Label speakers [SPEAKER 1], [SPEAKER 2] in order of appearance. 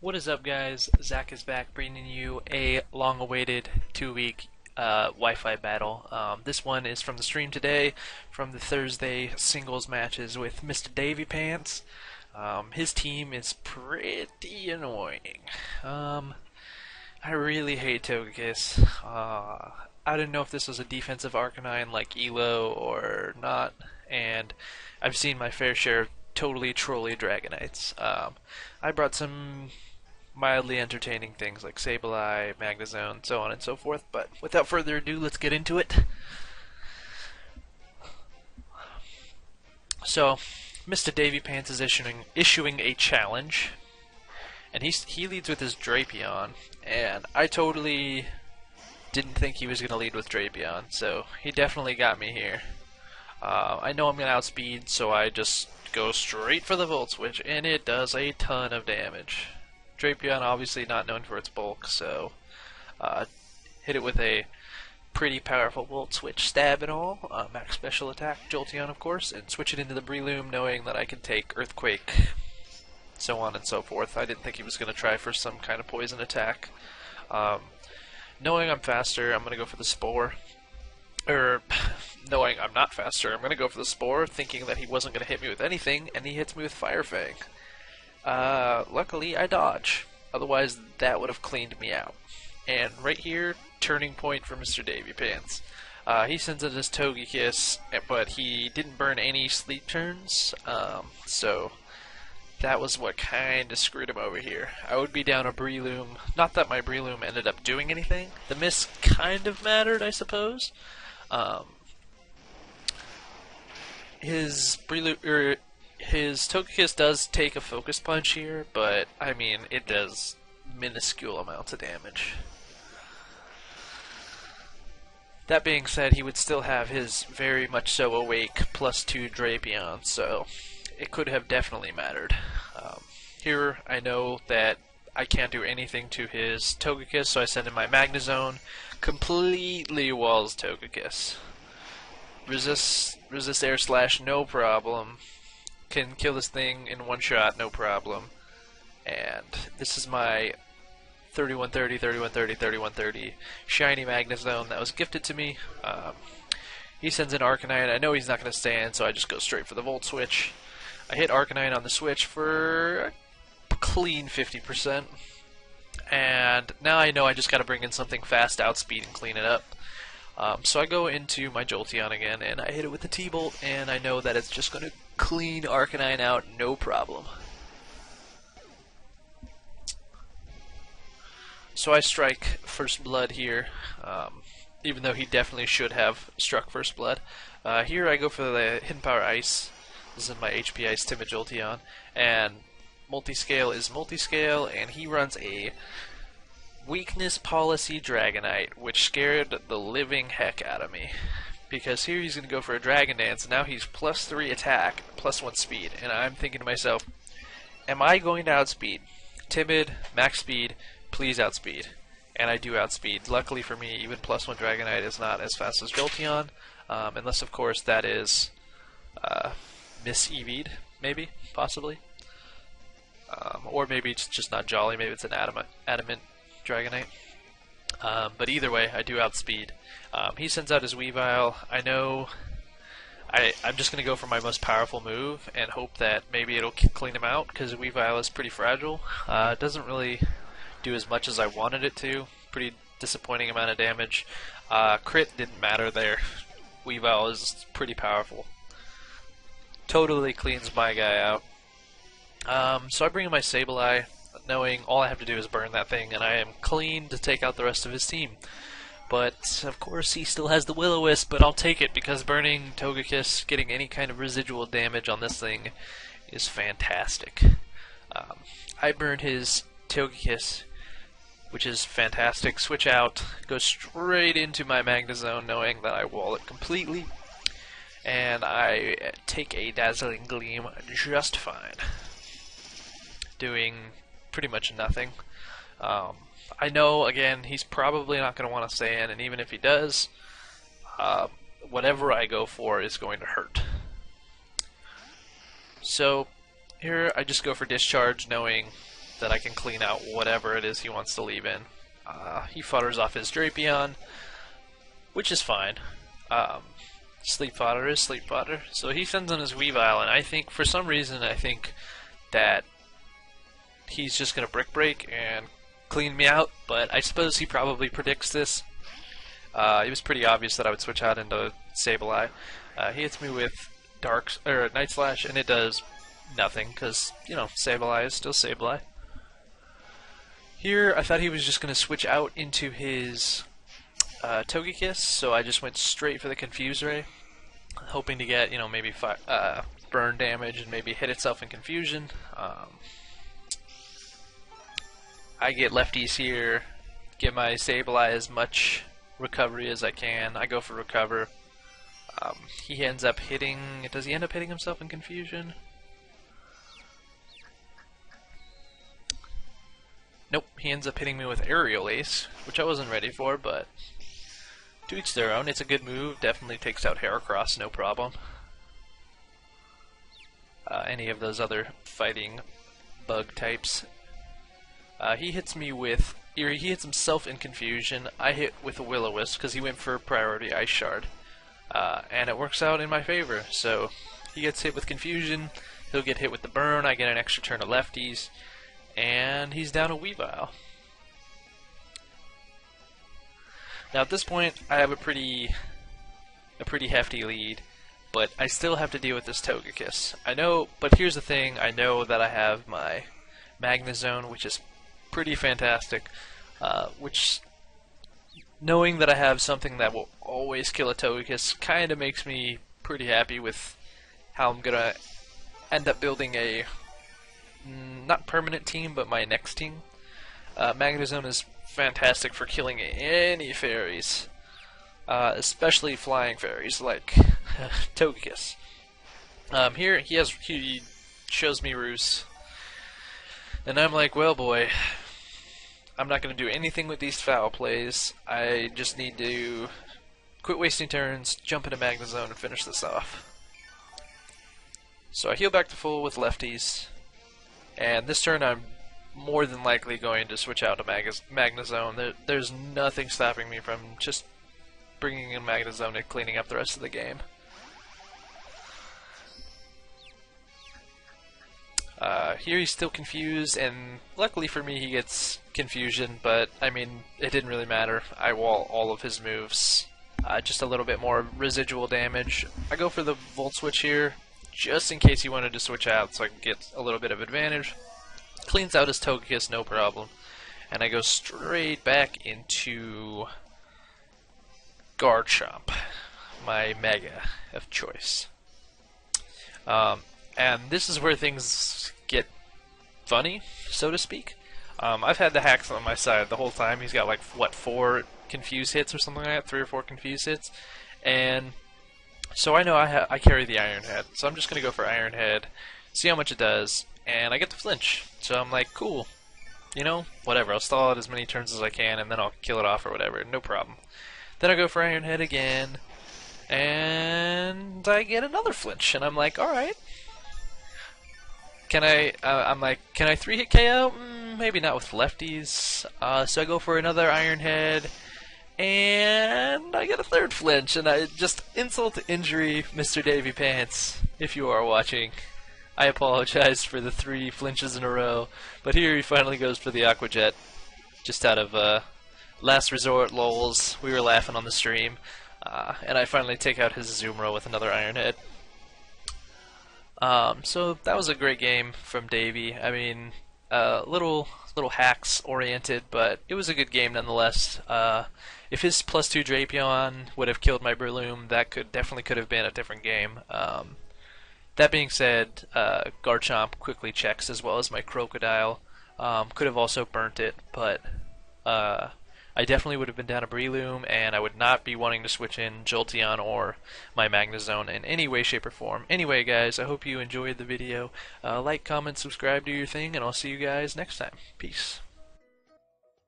[SPEAKER 1] What is up, guys? Zach is back bringing you a long-awaited 2-week Wi-Fi battle. This one is from the stream today, from the Thursday singles matches with Mr. DaviePants. His team is pretty annoying. I really hate Togekiss. I didn't know if this was a defensive Arcanine like Elo or not, and I've seen my fair share of totally trolly Dragonites. I brought some mildly entertaining things like Sableye, Magnezone, so on and so forth, but without further ado, let's get into it. So, Mr. DaviePants is issuing a challenge, and he leads with his Drapion, and I totally didn't think he was going to lead with Drapion, so he definitely got me here. I know I'm going to outspeed, so I just go straight for the Volt Switch, and it does a ton of damage. Drapion obviously not known for its bulk, so hit it with a pretty powerful Volt Switch stab and all, max special attack, Jolteon of course, and switch it into the Breloom knowing that I can take Earthquake, so on and so forth. I didn't think he was going to try for some kind of poison attack. Knowing I'm faster, I'm going to go for the Spore. Knowing I'm not faster, I'm going to go for the Spore, thinking that he wasn't going to hit me with anything, and he hits me with Fire Fang. Luckily I dodge, otherwise that would have cleaned me out. And right here, turning point for Mr. DaviePants. He sends in his Togekiss, but he didn't burn any sleep turns, so that was what kinda screwed him over here. I would be down a Breloom, not that my Breloom ended up doing anything. The miss kind of mattered, I suppose. His Togekiss does take a Focus Punch here, but I mean, it does minuscule amounts of damage. That being said, he would still have his very much so awake +2 Drapion, so it could have definitely mattered. Here, I know that I can't do anything to his Togekiss, so I send in my Magnezone, completely walls Togekiss. Resist Air Slash, no problem. Can kill this thing in one shot, no problem. And this is my 3130, 3130, 3130 shiny Magnezone that was gifted to me. He sends in Arcanine. I know he's not going to stand, so I just go straight for the Volt Switch. I hit Arcanine on the Switch for a clean 50%. And now I know I just got to bring in something fast, outspeed, and clean it up. So I go into my Jolteon again, and I hit it with the T-Bolt, and I know that it's just going to clean Arcanine out, no problem. So I strike First Blood here, even though he definitely should have struck First Blood. Here I go for the Hidden Power Ice. This is my HP Ice Timid Jolteon, and Multiscale is Multiscale, and he runs a Weakness Policy Dragonite, which scared the living heck out of me. Because here he's going to go for a Dragon Dance, and now he's +3 attack, +1 speed, and I'm thinking to myself, am I going to outspeed? Timid, max speed, please outspeed. And I do outspeed. Luckily for me, even +1 Dragonite is not as fast as Jolteon, unless of course that is mis-EV'd, maybe, possibly. Or maybe it's just not Jolly, maybe it's an adamant Dragonite. But either way, I do outspeed. He sends out his Weavile. I know I'm just going to go for my most powerful move and hope that maybe it'll clean him out, because Weavile is pretty fragile. It doesn't really do as much as I wanted it to. Pretty disappointing amount of damage. Crit didn't matter there. Weavile is pretty powerful. Totally cleans my guy out. So I bring in my Sableye, knowing all I have to do is burn that thing, and I am clean to take out the rest of his team. But, of course, he still has the Will-O-Wisp, but I'll take it, because burning Togekiss, getting any kind of residual damage on this thing, is fantastic. I burned his Togekiss, which is fantastic. Switch out, go straight into my Magnezone, knowing that I wall it completely, and I take a Dazzling Gleam just fine, doing pretty much nothing. I know, again, he's probably not going to want to stay in, and even if he does, whatever I go for is going to hurt. So here I just go for Discharge, knowing that I can clean out whatever it is he wants to leave in. He fodders off his Drapion, which is fine. Sleep fodder is sleep fodder. So he sends in his Weavile, and I think, for some reason, I think that he's just going to Brick Break and clean me out, but I suppose he probably predicts this. It was pretty obvious that I would switch out into Sableye. He hits me with Night Slash, and it does nothing, because, you know, Sableye is still Sableye. Here, I thought he was just going to switch out into his Togekiss, so I just went straight for the Confuse Ray, hoping to get, you know, maybe burn damage and maybe hit itself in confusion. I get lefties here, get my Sableye as much recovery as I can. I go for recover. He ends up hitting... Does he end up hitting himself in confusion? Nope, he ends up hitting me with Aerial Ace, which I wasn't ready for, but to each their own. It's a good move, definitely takes out Heracross, no problem. Any of those other fighting bug types. He hits me with... He hits himself in confusion. I hit with a Will-O-Wisp because he went for priority Ice Shard. And it works out in my favor. So he gets hit with confusion, he'll get hit with the burn, I get an extra turn of lefties, and he's down a Weavile. Now at this point I have a pretty hefty lead, but I still have to deal with this Togekiss. I know, but here's the thing, I know that I have my Magnezone, which is pretty fantastic, which, knowing that I have something that will always kill a Togekiss kind of makes me pretty happy with how I'm going to end up building a, not permanent team, but my next team. Magnezone is fantastic for killing any fairies, especially flying fairies like Togekiss. Here he shows me Roost, and I'm like, well boy, I'm not going to do anything with these foul plays. I just need to quit wasting turns, jump into Magnezone, and finish this off. So I heal back to full with lefties, and this turn I'm more than likely going to switch out to Magnezone. There's nothing stopping me from just bringing in Magnezone and cleaning up the rest of the game. Here he's still confused, and luckily for me he gets confusion, but I mean, it didn't really matter. I wall all of his moves. Just a little bit more residual damage. I go for the Volt Switch here, just in case he wanted to switch out so I can get a little bit of advantage. Cleans out his Togekiss, no problem. And I go straight back into Garchomp, my Mega of choice. And this is where things get funny, so to speak. I've had the hacks on my side the whole time. He's got like, what, 4 confuse hits or something like that? 3 or 4 confuse hits. And so I know I carry the Iron Head. So I'm just going to go for Iron Head, see how much it does, and I get to flinch. So I'm like, cool. You know, whatever. I'll stall it as many turns as I can, and then I'll kill it off or whatever. No problem. Then I go for Iron Head again, and I get another flinch. And I'm like, alright. I'm like, can I 3-hit KO? Maybe not with lefties. So I go for another Iron Head, and I get a third flinch, and I just insult to injury, Mr. DaviePants, if you are watching. I apologize for the 3 flinches in a row, but here he finally goes for the Aqua Jet, just out of last resort lols. We were laughing on the stream, and I finally take out his Azumarill with another Iron Head. So that was a great game from Davie. I mean, little hacks oriented, but it was a good game nonetheless. If his +2 Drapion would have killed my Breloom, that definitely could have been a different game. That being said, Garchomp quickly checks as well as my Crocodile. Could have also burnt it, but I definitely would have been down a Breloom, and I would not be wanting to switch in Jolteon or my Magnezone in any way, shape, or form. Anyway, guys, I hope you enjoyed the video. Like, comment, subscribe, do your thing, and I'll see you guys next time. Peace.